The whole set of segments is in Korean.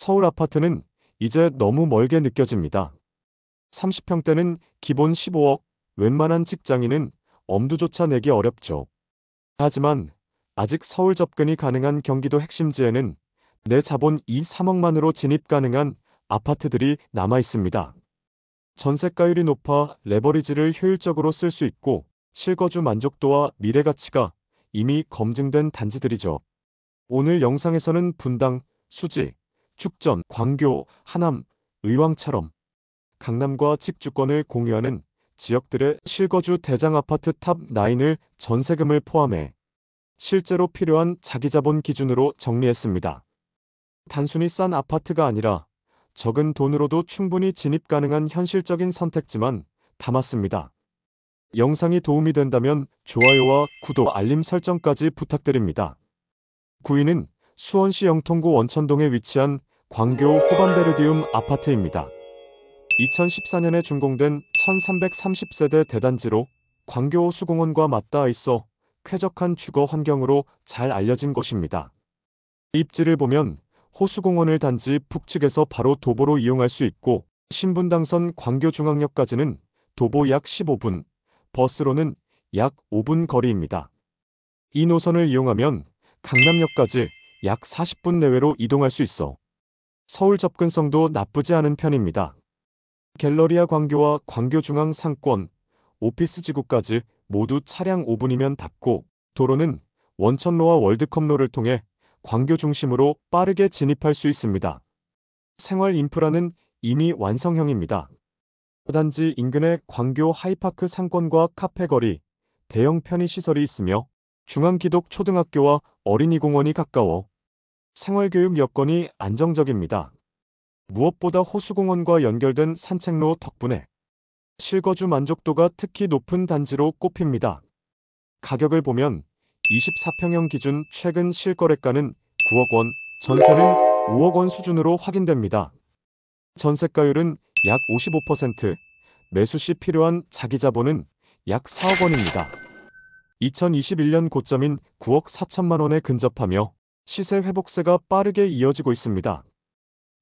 서울 아파트는 이제 너무 멀게 느껴집니다. 30평대는 기본 15억, 웬만한 직장인은 엄두조차 내기 어렵죠. 하지만 아직 서울 접근이 가능한 경기도 핵심지에는 내 자본 2, 3억만으로 진입 가능한 아파트들이 남아 있습니다. 전세가율이 높아 레버리지를 효율적으로 쓸 수 있고 실거주 만족도와 미래 가치가 이미 검증된 단지들이죠. 오늘 영상에서는 분당, 수지, 축전, 광교, 하남, 의왕처럼 강남과 직주권을 공유하는 지역들의 실거주 대장 아파트 탑 9을 전세금을 포함해 실제로 필요한 자기자본 기준으로 정리했습니다. 단순히 싼 아파트가 아니라 적은 돈으로도 충분히 진입 가능한 현실적인 선택지만 담았습니다. 영상이 도움이 된다면 좋아요와 구독, 알림 설정까지 부탁드립니다. 9위는 수원시 영통구 원천동에 위치한 광교 호반베르디움 아파트입니다. 2014년에 준공된 1330세대 대단지로 광교 호수공원과 맞닿아 있어 쾌적한 주거 환경으로 잘 알려진 곳입니다. 입지를 보면 호수공원을 단지 북측에서 바로 도보로 이용할 수 있고 신분당선 광교중앙역까지는 도보 약 15분, 버스로는 약 5분 거리입니다. 이 노선을 이용하면 강남역까지 약 40분 내외로 이동할 수 있어 서울 접근성도 나쁘지 않은 편입니다. 갤러리아 광교와 광교중앙 상권, 오피스 지구까지 모두 차량 5분이면 닿고 도로는 원천로와 월드컵로를 통해 광교 중심으로 빠르게 진입할 수 있습니다. 생활 인프라는 이미 완성형입니다. 단지 인근에 광교 하이파크 상권과 카페 거리, 대형 편의시설이 있으며 중앙기독 초등학교와 어린이공원이 가까워 생활교육 여건이 안정적입니다. 무엇보다 호수공원과 연결된 산책로 덕분에 실거주 만족도가 특히 높은 단지로 꼽힙니다. 가격을 보면 24평형 기준 최근 실거래가는 9억 원, 전세는 5억 원 수준으로 확인됩니다. 전세가율은 약 55%, 매수 시 필요한 자기자본은 약 4억 원입니다. 2021년 고점인 9억 4천만 원에 근접하며 시세 회복세가 빠르게 이어지고 있습니다.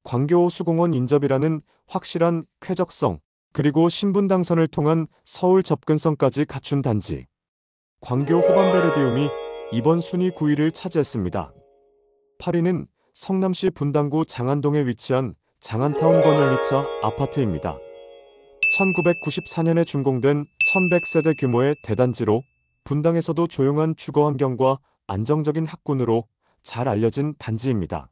광교 호수공원 인접이라는 확실한 쾌적성, 그리고 신분당선을 통한 서울 접근성까지 갖춘 단지. 광교 호반베르디움이 이번 순위 9위를 차지했습니다. 8위는 성남시 분당구 장안동에 위치한 장안타운 건설 2차 아파트입니다. 1994년에 준공된 1100세대 규모의 대단지로 분당에서도 조용한 주거 환경과 안정적인 학군으로 잘 알려진 단지입니다.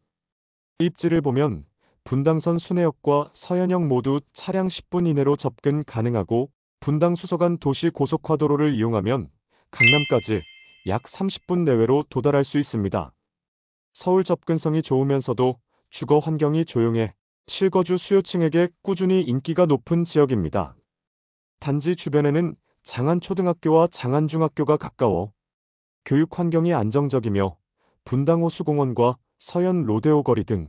입지를 보면 분당선 순회역과 서현역 모두 차량 10분 이내로 접근 가능하고 분당 수서간 도시 고속화도로를 이용하면 강남까지 약 30분 내외로 도달할 수 있습니다. 서울 접근성이 좋으면서도 주거 환경이 조용해 실거주 수요층에게 꾸준히 인기가 높은 지역입니다. 단지 주변에는 장안초등학교와 장안중학교가 가까워 교육 환경이 안정적이며 분당호수공원과 서현 로데오 거리 등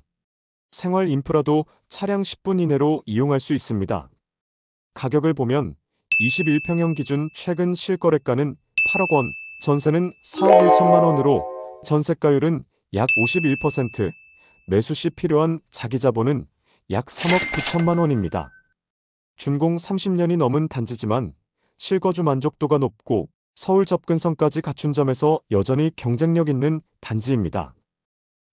생활 인프라도 차량 10분 이내로 이용할 수 있습니다. 가격을 보면 21평형 기준 최근 실거래가는 8억 원, 전세는 4억 1천만 원으로 전세가율은 약 51%, 매수 시 필요한 자기자본은 약 3억 9천만 원입니다. 준공 30년이 넘은 단지지만 실거주 만족도가 높고 서울 접근성까지 갖춘 점에서 여전히 경쟁력 있는 단지입니다.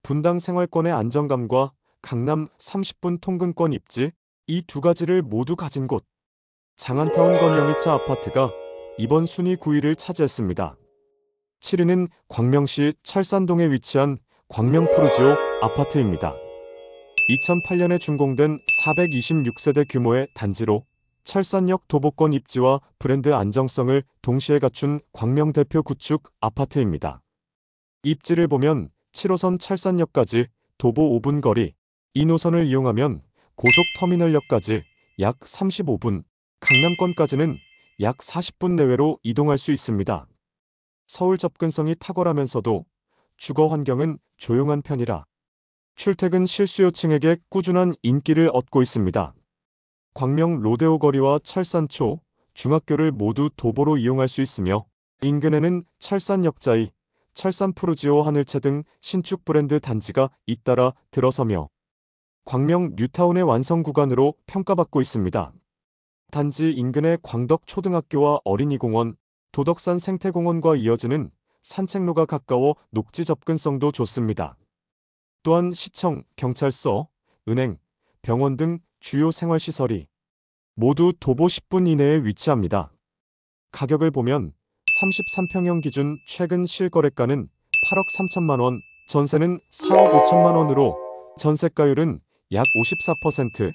분당 생활권의 안정감과 강남 30분 통근권 입지, 이 두 가지를 모두 가진 곳. 장안타운 건영이차 아파트가 이번 순위 9위를 차지했습니다. 7위는 광명시 철산동에 위치한 광명푸르지오 아파트입니다. 2008년에 준공된 426세대 규모의 단지로 철산역 도보권 입지와 브랜드 안정성을 동시에 갖춘 광명 대표 구축 아파트입니다. 입지를 보면 7호선 철산역까지 도보 5분 거리, 이 노선을 이용하면 고속터미널역까지 약 35분, 강남권까지는 약 40분 내외로 이동할 수 있습니다. 서울 접근성이 탁월하면서도 주거 환경은 조용한 편이라 출퇴근 실수요층에게 꾸준한 인기를 얻고 있습니다. 광명 로데오 거리와 철산초, 중학교를 모두 도보로 이용할 수 있으며 인근에는 철산역자이, 철산푸르지오 하늘채 등 신축 브랜드 단지가 잇따라 들어서며 광명 뉴타운의 완성 구간으로 평가받고 있습니다. 단지 인근의 광덕초등학교와 어린이공원, 도덕산 생태공원과 이어지는 산책로가 가까워 녹지 접근성도 좋습니다. 또한 시청, 경찰서, 은행, 병원 등 주요 생활시설이 모두 도보 10분 이내에 위치합니다. 가격을 보면 33평형 기준 최근 실거래가는 8억 3천만 원, 전세는 4억 5천만 원으로 전세가율은 약 54%,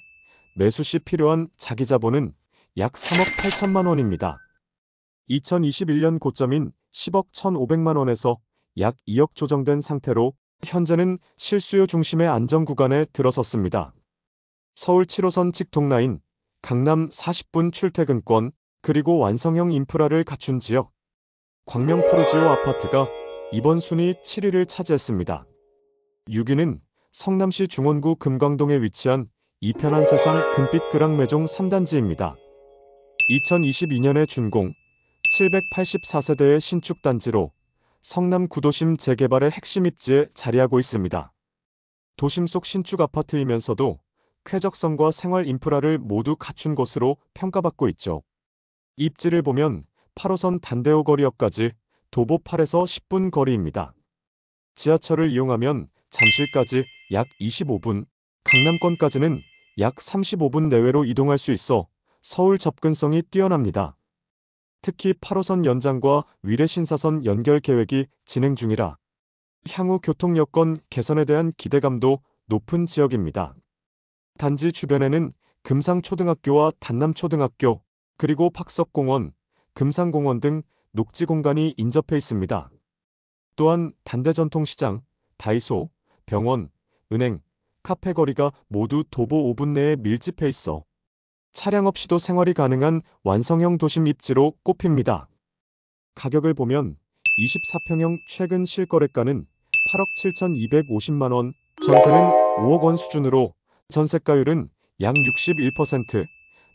매수 시 필요한 자기자본은 약 3억 8천만 원입니다. 2021년 고점인 10억 1,500만 원에서 약 2억 조정된 상태로 현재는 실수요 중심의 안정 구간에 들어섰습니다. 서울 7호선 직통라인, 강남 40분 출퇴근권, 그리고 완성형 인프라를 갖춘 지역, 광명 푸르지오 아파트가 이번 순위 7위를 차지했습니다. 6위는 성남시 중원구 금광동에 위치한 이편한 세상 금빛 그랑 매종 3단지입니다. 2022년에 준공, 784세대의 신축 단지로 성남 구도심 재개발의 핵심 입지에 자리하고 있습니다. 도심 속 신축 아파트이면서도 쾌적성과 생활 인프라를 모두 갖춘 곳으로 평가받고 있죠. 입지를 보면 8호선 단대오거리역까지 도보 8에서 10분 거리입니다. 지하철을 이용하면 잠실까지 약 25분, 강남권까지는 약 35분 내외로 이동할 수 있어 서울 접근성이 뛰어납니다. 특히 8호선 연장과 위례 신사선 연결 계획이 진행 중이라 향후 교통 여건 개선에 대한 기대감도 높은 지역입니다. 단지 주변에는 금상초등학교와 단남초등학교, 그리고 박석공원, 금상공원 등 녹지 공간이 인접해 있습니다. 또한 단대전통시장, 다이소, 병원, 은행, 카페 거리가 모두 도보 5분 내에 밀집해 있어 차량 없이도 생활이 가능한 완성형 도심 입지로 꼽힙니다. 가격을 보면 24평형 최근 실거래가는 8억 7,250만 원, 전세는 5억 원 수준으로 전세가율은 약 61%,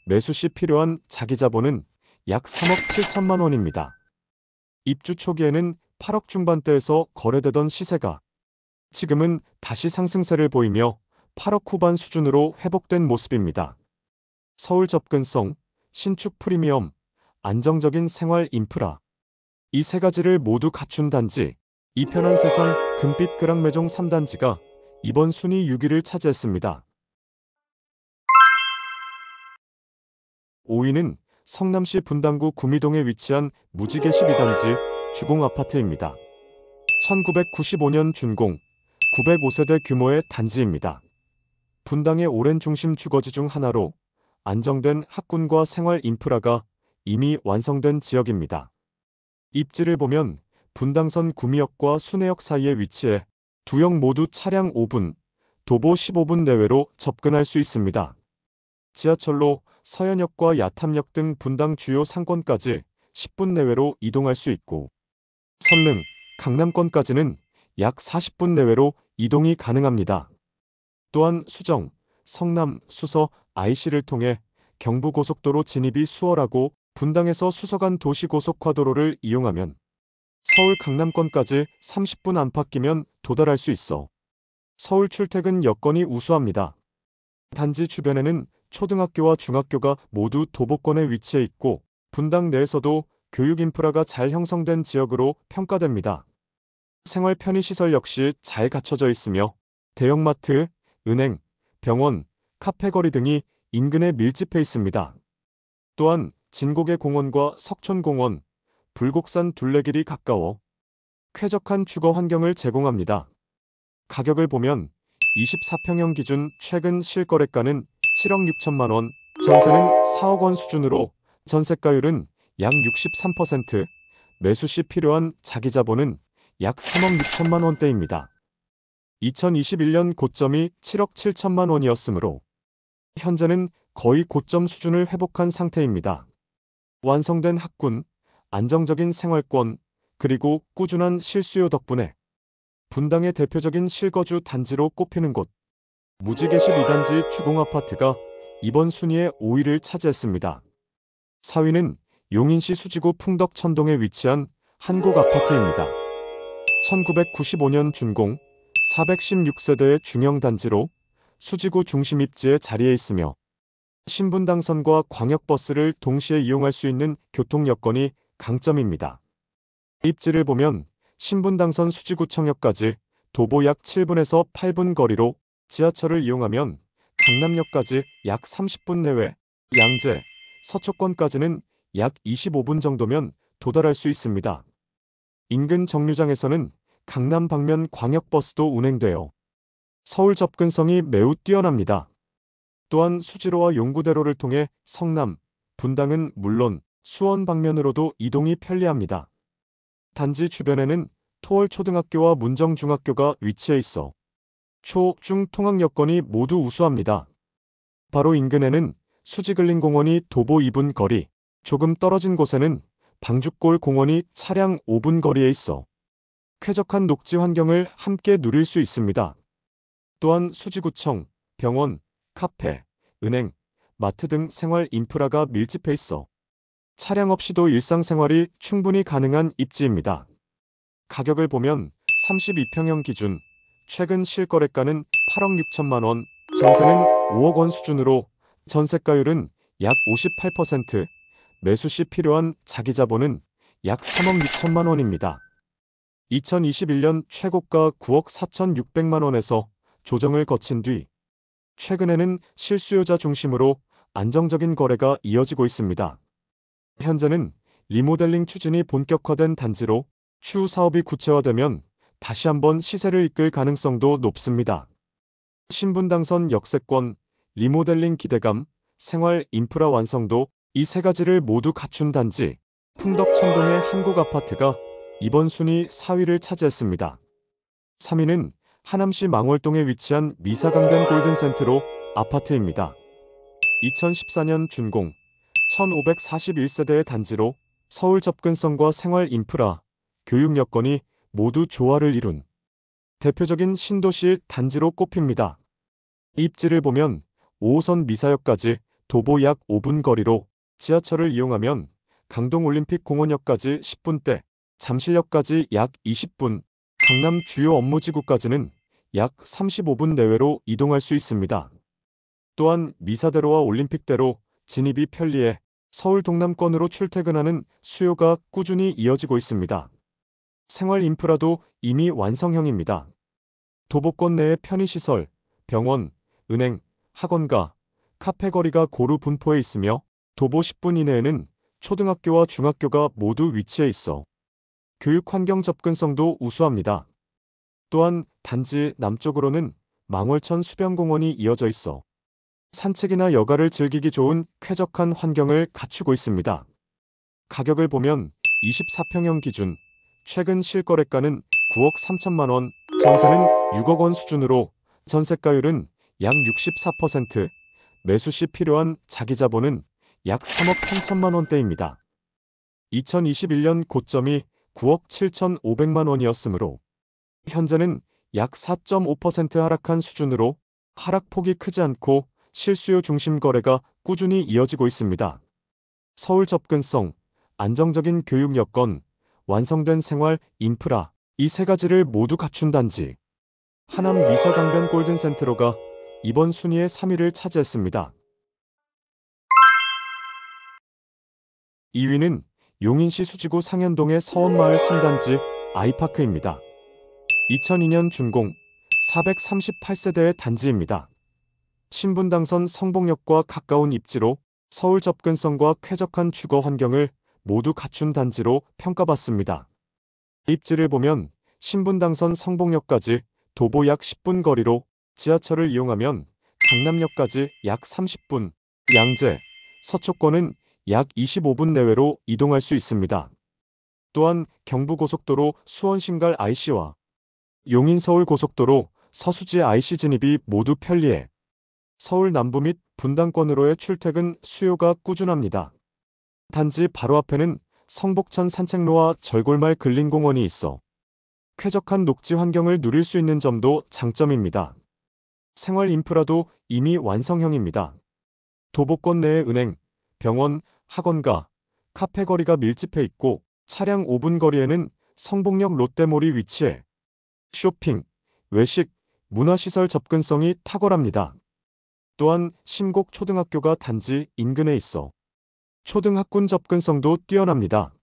매수 시 필요한 자기자본은 약 3억 7천만 원입니다. 입주 초기에는 8억 중반대에서 거래되던 시세가 지금은 다시 상승세를 보이며 8억 후반 수준으로 회복된 모습입니다. 서울 접근성, 신축 프리미엄, 안정적인 생활 인프라, 이 세 가지를 모두 갖춘 단지, 이편한 세상 금빛 그랑 매종 3단지가 이번 순위 6위를 차지했습니다. 5위는 성남시 분당구 구미동에 위치한 무지개 12단지 주공아파트입니다. 1995년 준공, 905세대 규모의 단지입니다. 분당의 오랜 중심 주거지 중 하나로 안정된 학군과 생활 인프라가 이미 완성된 지역입니다. 입지를 보면 분당선 구미역과 순회역 사이에 위치해 두 역 모두 차량 5분, 도보 15분 내외로 접근할 수 있습니다. 지하철로 서현역과 야탐역 등 분당 주요 상권까지 10분 내외로 이동할 수 있고 설릉, 강남권까지는 약 40분 내외로 이동이 가능합니다. 또한 수정, 성남, 수서, IC를 통해 경부고속도로 진입이 수월하고 분당에서 수서간 도시고속화도로를 이용하면 서울 강남권까지 30분 안팎이면 도달할 수 있어 서울 출퇴근 여건이 우수합니다. 단지 주변에는 초등학교와 중학교가 모두 도보권에 위치해 있고 분당 내에서도 교육 인프라가 잘 형성된 지역으로 평가됩니다. 생활 편의시설 역시 잘 갖춰져 있으며 대형마트, 은행, 병원, 카페 거리 등이 인근에 밀집해 있습니다. 또한 진곡의 공원과 석촌공원, 불곡산 둘레길이 가까워 쾌적한 주거 환경을 제공합니다. 가격을 보면 24평형 기준 최근 실거래가는 7억 6천만 원, 전세는 4억 원 수준으로 전세가율은 약 63%, 매수 시 필요한 자기자본은 약 3억 6천만 원대입니다. 2021년 고점이 7억 7천만 원이었으므로 현재는 거의 고점 수준을 회복한 상태입니다. 완성된 학군, 안정적인 생활권, 그리고 꾸준한 실수요 덕분에 분당의 대표적인 실거주 단지로 꼽히는 곳 무지개 12단지 주공아파트가 이번 순위의 5위를 차지했습니다. 4위는 용인시 수지구 풍덕천동에 위치한 한국아파트입니다. 1995년 준공, 416세대의 중형단지로 수지구 중심 입지에 자리해 있으며 신분당선과 광역버스를 동시에 이용할 수 있는 교통 여건이 강점입니다. 입지를 보면 신분당선 수지구청역까지 도보 약 7분에서 8분 거리로, 지하철을 이용하면 강남역까지 약 30분 내외, 양재, 서초권까지는 약 25분 정도면 도달할 수 있습니다. 인근 정류장에서는 강남 방면 광역버스도 운행되어 서울 접근성이 매우 뛰어납니다. 또한 수지로와 용구대로를 통해 성남, 분당은 물론 수원 방면으로도 이동이 편리합니다. 단지 주변에는 토월초등학교와 문정중학교가 위치해 있어 초, 중 통학 여건이 모두 우수합니다. 바로 인근에는 수지근린공원이 도보 2분 거리, 조금 떨어진 곳에는 방죽골 공원이 차량 5분 거리에 있어 쾌적한 녹지 환경을 함께 누릴 수 있습니다. 또한 수지구청, 병원, 카페, 은행, 마트 등 생활 인프라가 밀집해 있어 차량 없이도 일상생활이 충분히 가능한 입지입니다. 가격을 보면 32평형 기준 최근 실거래가는 8억 6천만 원, 전세는 5억 원 수준으로 전세가율은 약 58%, 매수 시 필요한 자기자본은 약 3억 6천만 원입니다. 2021년 최고가 9억 4,600만 원에서 조정을 거친 뒤 최근에는 실수요자 중심으로 안정적인 거래가 이어지고 있습니다. 현재는 리모델링 추진이 본격화된 단지로 추후 사업이 구체화되면 다시 한번 시세를 이끌 가능성도 높습니다. 신분당선 역세권, 리모델링 기대감, 생활 인프라 완성도, 이 세 가지를 모두 갖춘 단지 풍덕천동의 한국아파트가 이번 순위 4위를 차지했습니다. 3위는 하남시 망월동에 위치한 미사강변 골든센트로 아파트입니다. 2014년 준공, 1541세대의 단지로 서울 접근성과 생활 인프라, 교육 여건이 모두 조화를 이룬 대표적인 신도시 단지로 꼽힙니다. 입지를 보면 5호선 미사역까지 도보 약 5분 거리로, 지하철을 이용하면 강동올림픽공원역까지 10분대, 잠실역까지 약 20분, 강남 주요 업무지구까지는 약 35분 내외로 이동할 수 있습니다. 또한 미사대로와 올림픽대로 진입이 편리해 서울 동남권으로 출퇴근하는 수요가 꾸준히 이어지고 있습니다. 생활 인프라도 이미 완성형입니다. 도보권 내에 편의시설, 병원, 은행, 학원가, 카페 거리가 고루 분포해 있으며 도보 10분 이내에는 초등학교와 중학교가 모두 위치해 있어 교육 환경 접근성도 우수합니다. 또한 단지 남쪽으로는 망월천 수변공원이 이어져 있어 산책이나 여가를 즐기기 좋은 쾌적한 환경을 갖추고 있습니다. 가격을 보면 24평형 기준 최근 실거래가는 9억 3천만 원, 전세는 6억 원 수준으로 전세가율은 약 64%, 매수 시 필요한 자기자본은 약 3억 3천만 원대입니다. 2021년 고점이 9억 7,500만 원이었으므로 현재는 약 4.5% 하락한 수준으로 하락폭이 크지 않고 실수요 중심 거래가 꾸준히 이어지고 있습니다. 서울 접근성, 안정적인 교육 여건, 완성된 생활 인프라, 이 세 가지를 모두 갖춘 단지 하남 미사강변 골든센트로가 이번 순위의 3위를 차지했습니다. 2위는 용인시 수지구 상현동의 서원마을 3단지 아이파크입니다. 2002년 준공, 438세대의 단지입니다. 신분당선 성봉역과 가까운 입지로 서울 접근성과 쾌적한 주거 환경을 모두 갖춘 단지로 평가받습니다. 입지를 보면 신분당선 성봉역까지 도보 약 10분 거리로, 지하철을 이용하면 강남역까지 약 30분, 양재, 서초권은 약 25분 내외로 이동할 수 있습니다. 또한 경부고속도로 수원신갈 IC와 용인서울고속도로 서수지 IC 진입이 모두 편리해 서울 남부 및 분당권으로의 출퇴근 수요가 꾸준합니다. 단지 바로 앞에는 성복천 산책로와 절골말 근린공원이 있어 쾌적한 녹지 환경을 누릴 수 있는 점도 장점입니다. 생활 인프라도 이미 완성형입니다. 도보권 내에 은행, 병원, 학원가, 카페 거리가 밀집해 있고 차량 5분 거리에는 성복역 롯데몰이 위치해 쇼핑, 외식, 문화시설 접근성이 탁월합니다. 또한 심곡 초등학교가 단지 인근에 있어 초등학군 접근성도 뛰어납니다.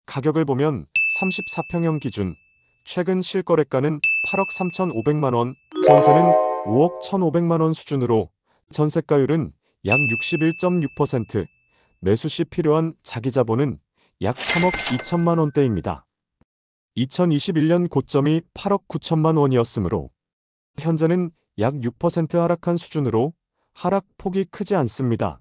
가격을 보면 34평형 기준 최근 실거래가는 8억 3,500만 원, 전세는 5억 1,500만 원 수준으로 전세가율은 약 61.6%, 매수 시 필요한 자기자본은 약 3억 2천만 원대입니다. 2021년 고점이 8억 9천만 원이었으므로 현재는 약 6% 하락한 수준으로 하락폭이 크지 않습니다.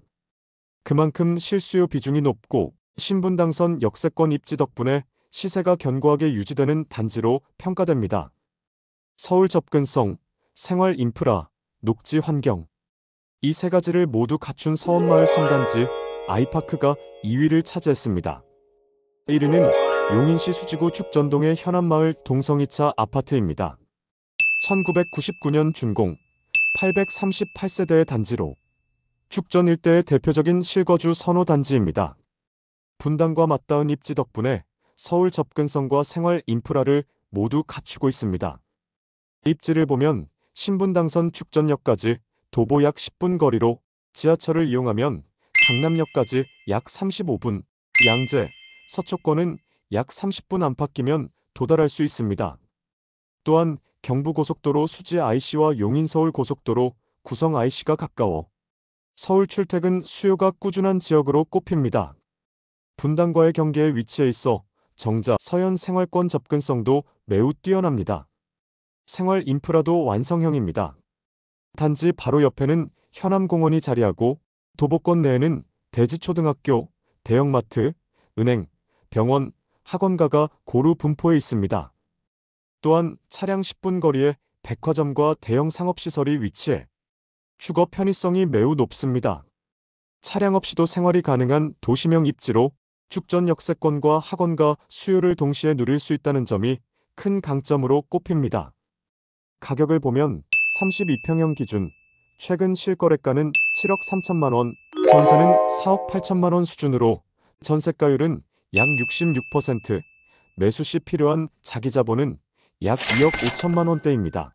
그만큼 실수요 비중이 높고 신분당선 역세권 입지 덕분에 시세가 견고하게 유지되는 단지로 평가됩니다. 서울 접근성, 생활 인프라, 녹지 환경. 이 세 가지를 모두 갖춘 서원마을 3단지 아이파크가 2위를 차지했습니다. 1위는 용인시 수지구 축전동의 현안마을 동성이차 아파트입니다. 1999년 준공, 838세대의 단지로 축전 일대의 대표적인 실거주 선호단지입니다. 분당과 맞닿은 입지 덕분에 서울 접근성과 생활 인프라를 모두 갖추고 있습니다. 입지를 보면 신분당선 축전역까지 도보 약 10분 거리로 지하철을 이용하면 강남역까지 약 35분, 양재, 서초권은 약 30분 안팎이면 도달할 수 있습니다. 또한 경부고속도로 수지 IC와 용인서울 고속도로 구성 IC가 가까워 서울 출퇴근 수요가 꾸준한 지역으로 꼽힙니다. 분당과의 경계에 위치해 있어 정자, 서현 생활권 접근성도 매우 뛰어납니다. 생활 인프라도 완성형입니다. 단지 바로 옆에는 현암공원이 자리하고 도보권 내에는 대지초등학교, 대형마트, 은행, 병원, 학원가가 고루 분포해 있습니다. 또한 차량 10분 거리에 백화점과 대형 상업시설이 위치해 주거 편의성이 매우 높습니다. 차량 없이도 생활이 가능한 도시명 입지로 축전 역세권과 학원가 수요를 동시에 누릴 수 있다는 점이 큰 강점으로 꼽힙니다. 가격을 보면 32평형 기준 최근 실거래가는 7억 3천만 원, 전세는 4억 8천만 원 수준으로 전세가율은 약 66%, 매수 시 필요한 자기자본은 약 2억 5천만 원대입니다.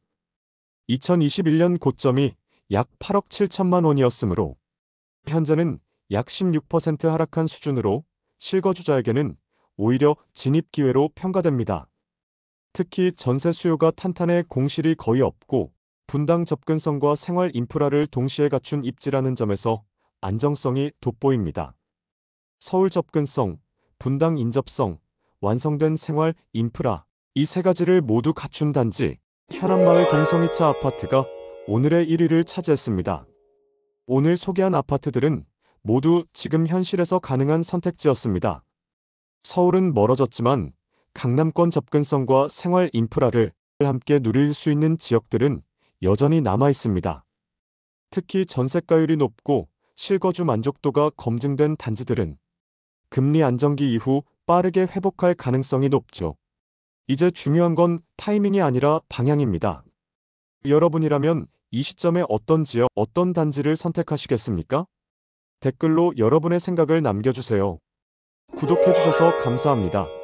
2021년 고점이 약 8억 7천만 원이었으므로 현재는 약 16% 하락한 수준으로 실거주자에게는 오히려 진입 기회로 평가됩니다. 특히 전세 수요가 탄탄해 공실이 거의 없고 분당 접근성과 생활 인프라를 동시에 갖춘 입지라는 점에서 안정성이 돋보입니다. 서울 접근성, 분당 인접성, 완성된 생활 인프라, 이 세 가지를 모두 갖춘 단지 현안마을 동성이차 아파트가 오늘의 1위를 차지했습니다. 오늘 소개한 아파트들은 모두 지금 현실에서 가능한 선택지였습니다. 서울은 멀어졌지만 강남권 접근성과 생활 인프라를 함께 누릴 수 있는 지역들은 여전히 남아 있습니다. 특히 전세가율이 높고 실거주 만족도가 검증된 단지들은 금리 안정기 이후 빠르게 회복할 가능성이 높죠. 이제 중요한 건 타이밍이 아니라 방향입니다. 여러분이라면 이 시점에 어떤 지역, 어떤 단지를 선택하시겠습니까? 댓글로 여러분의 생각을 남겨주세요. 구독해주셔서 감사합니다.